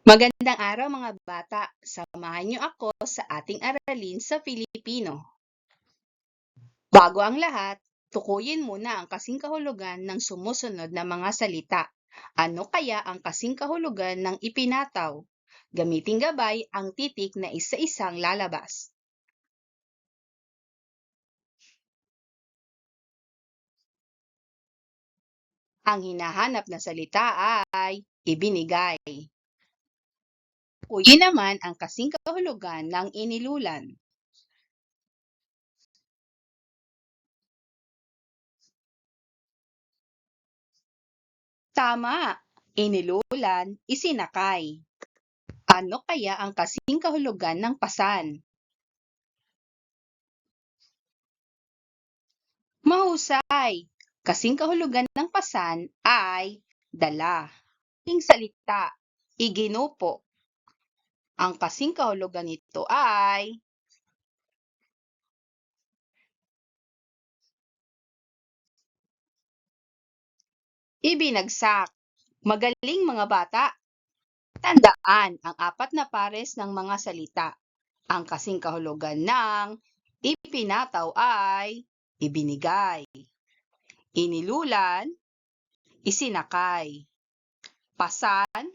Magandang araw mga bata. Samahan niyo ako sa ating aralin sa Filipino. Bago ang lahat, tukuyin muna ang kasing kahulugan ng sumusunod na mga salita. Ano kaya ang kasing kahulugan ng ipinataw? Gamiting gabay ang titik na isa-isang lalabas. Ang hinahanap na salita ay ibinigay. Tukuyin naman ang kasing kahulugan ng inilulan. Tama, inilulan, isinakay. Ano kaya ang kasing kahulugan ng pasan? Mahusay! Kasing kahulugan ng pasan ay dala. Ang salita, iginupo. Ang kasing kahulugan nito ay ibinagsak. Magaling mga bata! Tandaan ang apat na pares ng mga salita. Ang kasing kahulugan ng ipinataw ay ibinigay, inilulan, isinakay, pasan,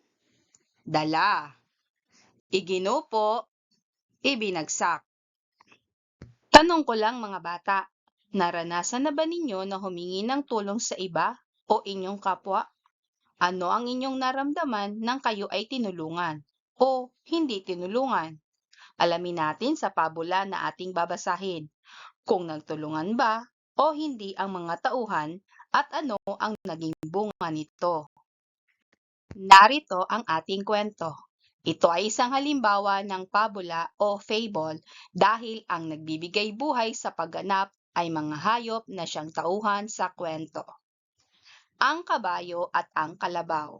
dala, iginupo, ibinagsak. Tanong ko lang mga bata, naranasan na ba ninyo na humingi ng tulong sa iba o inyong kapwa? Ano ang inyong naramdaman nang kayo ay tinulungan o hindi tinulungan? Alamin natin sa pabula na ating babasahin kung nagtulungan ba o hindi ang mga tauhan at ano ang naging bunga nito. Narito ang ating kwento. Ito ay isang halimbawa ng pabula o fable dahil ang nagbibigay buhay sa pagganap ay mga hayop na siyang tauhan sa kwento. Ang kabayo at ang kalabaw.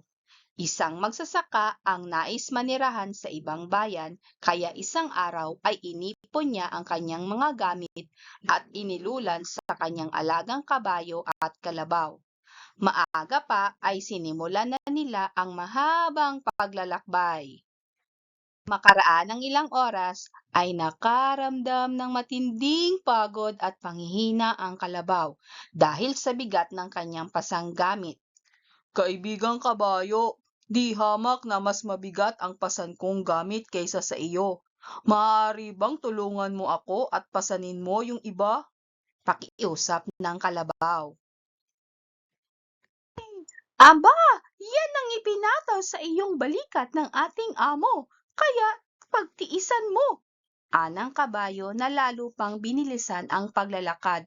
Isang magsasaka ang nais manirahan sa ibang bayan kaya isang araw ay inipon niya ang kanyang mga gamit at inilulan sa kanyang alagang kabayo at kalabaw. Maaga pa ay sinimulan na nila ang mahabang paglalakbay. Makaraan ng ilang oras ay nakaramdam ng matinding pagod at panghihina ang kalabaw dahil sa bigat ng kanyang pasanggamit. Kaibigang kabayo, di hamak na mas mabigat ang pasan kong gamit kaysa sa iyo. Maaari bang tulungan mo ako at pasanin mo yung iba? Pakiusap ng kalabaw. Aba, yan ang ipinataw sa iyong balikat ng ating amo, kaya pagtiisan mo. Anang kabayo na lalo pang binilisan ang paglalakad.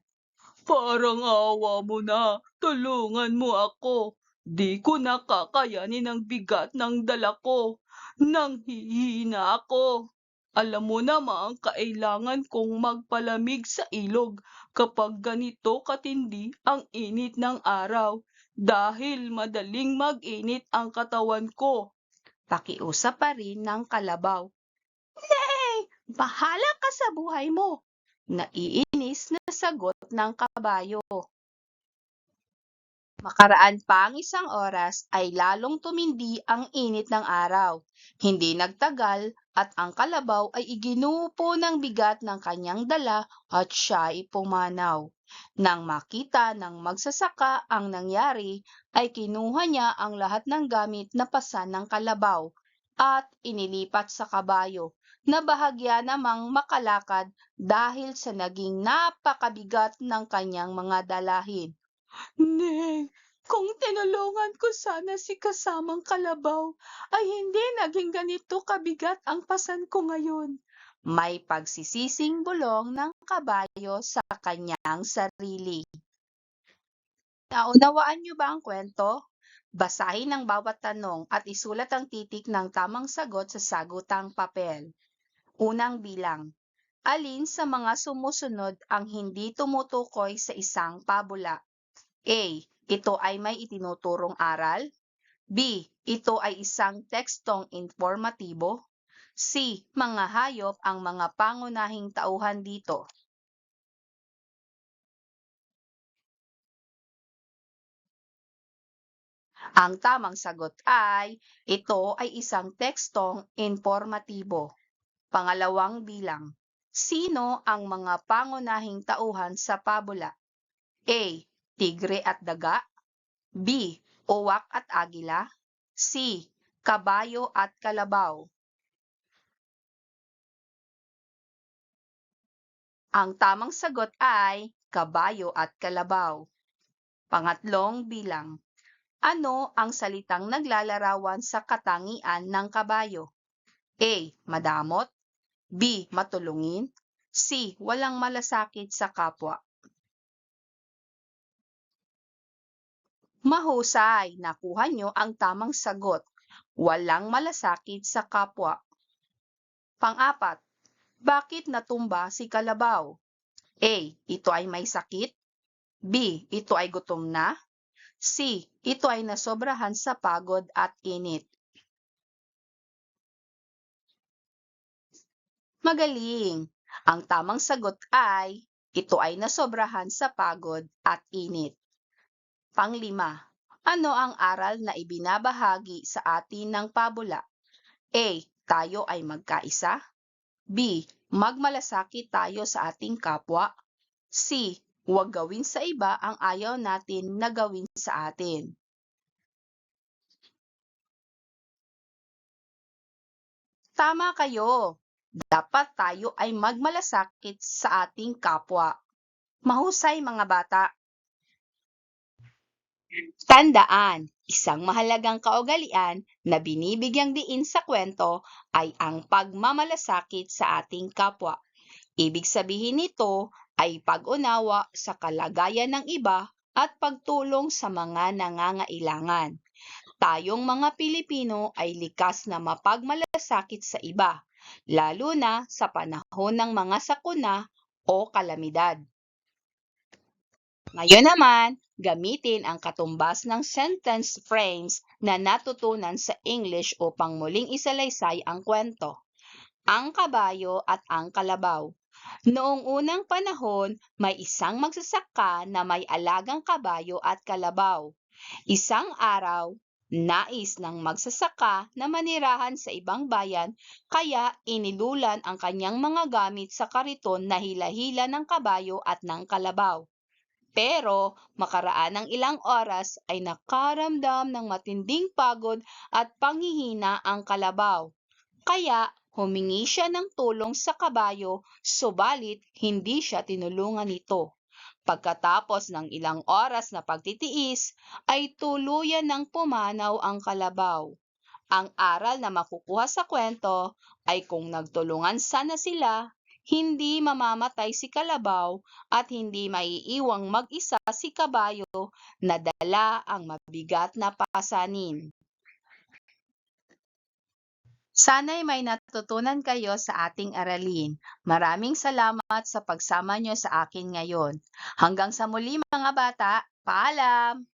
Parang awa mo na, tulungan mo ako. Di ko nakakayanin ang bigat ng dala ko. Nanghihina ako. Alam mo naman kailangan kong magpalamig sa ilog kapag ganito katindi ang init ng araw dahil madaling mag-init ang katawan ko. Pakiusap pa rin ng kalabaw. Hey, bahala ka sa buhay mo. Naiinis na sagot ng kabayo. Makaraan pa ang isang oras ay lalong tumindi ang init ng araw. Hindi nagtagal at ang kalabaw ay iginupo ng bigat ng kanyang dala at siya ay pumanaw. Nang makita ng magsasaka ang nangyari, ay kinuha niya ang lahat ng gamit na pasan ng kalabaw at inilipat sa kabayo na bahagya namang makalakad dahil sa naging napakabigat ng kanyang mga dalahin. Neng, kung tinulungan ko sana si kasamang kalabaw, ay hindi naging ganito kabigat ang pasan ko ngayon. May pagsisising bulong ng kabayo sa kanyang sarili. Naunawaan niyo ba ang kwento? Basahin ang bawat tanong at isulat ang titik ng tamang sagot sa sagutang papel. Unang bilang. Alin sa mga sumusunod ang hindi tumutukoy sa isang pabula? A. Ito ay may itinuturong aral. B. Ito ay isang tekstong informatibo. C. Mga hayop ang mga pangunahing tauhan dito. Ang tamang sagot ay, ito ay isang tekstong informatibo. Pangalawang bilang. Sino ang mga pangunahing tauhan sa pabula? A. Tigre at daga. B. Uwak at agila. C. Kabayo at kalabaw. Ang tamang sagot ay kabayo at kalabaw. Pangatlong bilang. Ano ang salitang naglalarawan sa katangian ng kabayo? A. Madamot. B. Matulungin. C. Walang malasakit sa kapwa. Mahusay, nakuha nyo ang tamang sagot. Walang malasakit sa kapwa. Pang-apat, bakit natumba si kalabaw? A. Ito ay may sakit. B. Ito ay gutom na. C. Ito ay nasobrahan sa pagod at init. Magaling! Ang tamang sagot ay, ito ay nasobrahan sa pagod at init. Panglima, ano ang aral na ibinabahagi sa atin ng pabula? A. Tayo ay magkaisa. B. Magmalasakit tayo sa ating kapwa. C. Huwag gawin sa iba ang ayaw natin na gawin sa atin. Tama kayo! Dapat tayo ay magmalasakit sa ating kapwa. Mahusay mga bata! Tandaan, isang mahalagang kaugalian na binibigyang diin sa kwento ay ang pagmamalasakit sa ating kapwa. Ibig sabihin nito ay pag-unawa sa kalagayan ng iba at pagtulong sa mga nangangailangan. Tayong mga Pilipino ay likas na mapagmalasakit sa iba, lalo na sa panahon ng mga sakuna o kalamidad. Ngayon naman, gamitin ang katumbas ng sentence frames na natutunan sa English upang muling isalaysay ang kwento. Ang kabayo at ang kalabaw. Noong unang panahon, may isang magsasaka na may alagang kabayo at kalabaw. Isang araw, nais ng magsasaka na manirahan sa ibang bayan, kaya inilulan ang kanyang mga gamit sa kariton na hila-hila ng kabayo at ng kalabaw. Pero makaraan ng ilang oras ay nakaramdam ng matinding pagod at panghihina ang kalabaw. Kaya humingi siya ng tulong sa kabayo, subalit hindi siya tinulungan nito. Pagkatapos ng ilang oras na pagtitiis, ay tuluyan ng pumanaw ang kalabaw. Ang aral na makukuha sa kwento ay kung nagtulungan sana sila, hindi mamamatay si kalabaw at hindi maiiwang mag-isa si kabayo na dala ang mabigat na pasanin. Sana'y may natutunan kayo sa ating aralin. Maraming salamat sa pagsama nyo sa akin ngayon. Hanggang sa muli mga bata, paalam!